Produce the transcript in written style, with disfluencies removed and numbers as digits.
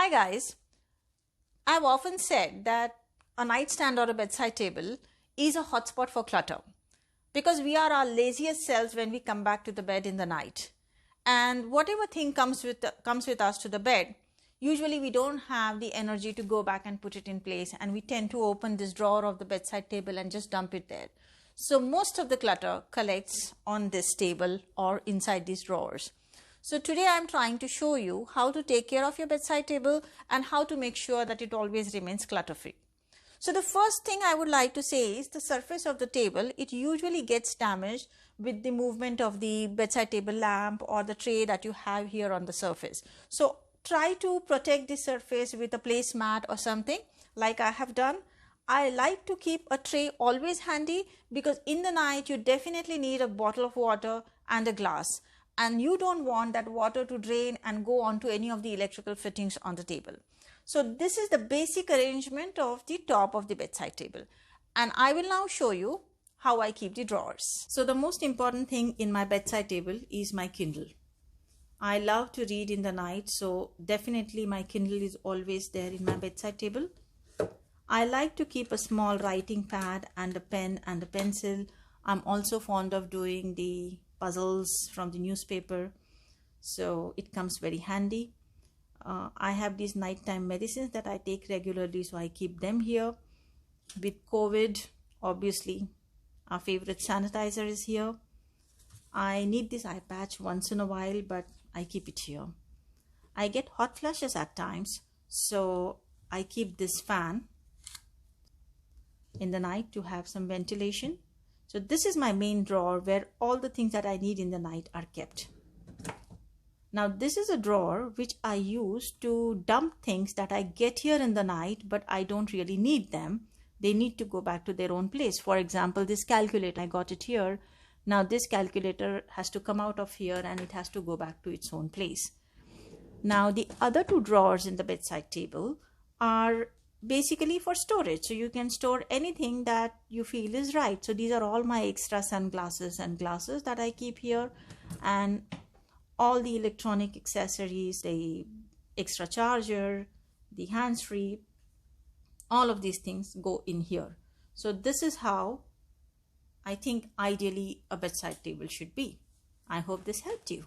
Hi guys, I've often said that a nightstand or a bedside table is a hotspot for clutter because we are our laziest selves when we come back to the bed in the night. And whatever thing comes with us to the bed, usually we don't have the energy to go back and put it in place, and we tend to open this drawer of the bedside table and just dump it there. So most of the clutter collects on this table or inside these drawers. So today I'm trying to show you how to take care of your bedside table and how to make sure that it always remains clutter free. So the first thing I would like to say is the surface of the table, it usually gets damaged with the movement of the bedside table lamp or the tray that you have here on the surface. So try to protect the surface with a placemat or something like I have done. I like to keep a tray always handy because in the night you definitely need a bottle of water and a glass. And you don't want that water to drain and go onto any of the electrical fittings on the table. So this is the basic arrangement of the top of the bedside table. And I will now show you how I keep the drawers. So the most important thing in my bedside table is my Kindle. I love to read in the night, so definitely my Kindle is always there in my bedside table. I like to keep a small writing pad and a pen and a pencil. I'm also fond of doing the puzzles from the newspaper, so it comes very handy. I have these nighttime medicines that I take regularly, so I keep them here. With COVID, obviously our favorite sanitizer is here. I need this eye patch once in a while, but I keep it here. I get hot flashes at times, so I keep this fan in the night to have some ventilation. So this is my main drawer where all the things that I need in the night are kept. Now this is a drawer which I use to dump things that I get here in the night, but I don't really need them. They need to go back to their own place. For example, this calculator, I got it here. Now this calculator has to come out of here and it has to go back to its own place. Now the other two drawers in the bedside table are basically for storage, so you can store anything that you feel is right. So these are all my extra sunglasses and glasses that I keep here, and all the electronic accessories, the extra charger, the hands-free, all of these things go in here. So this is how I think ideally a bedside table should be. I hope this helped you.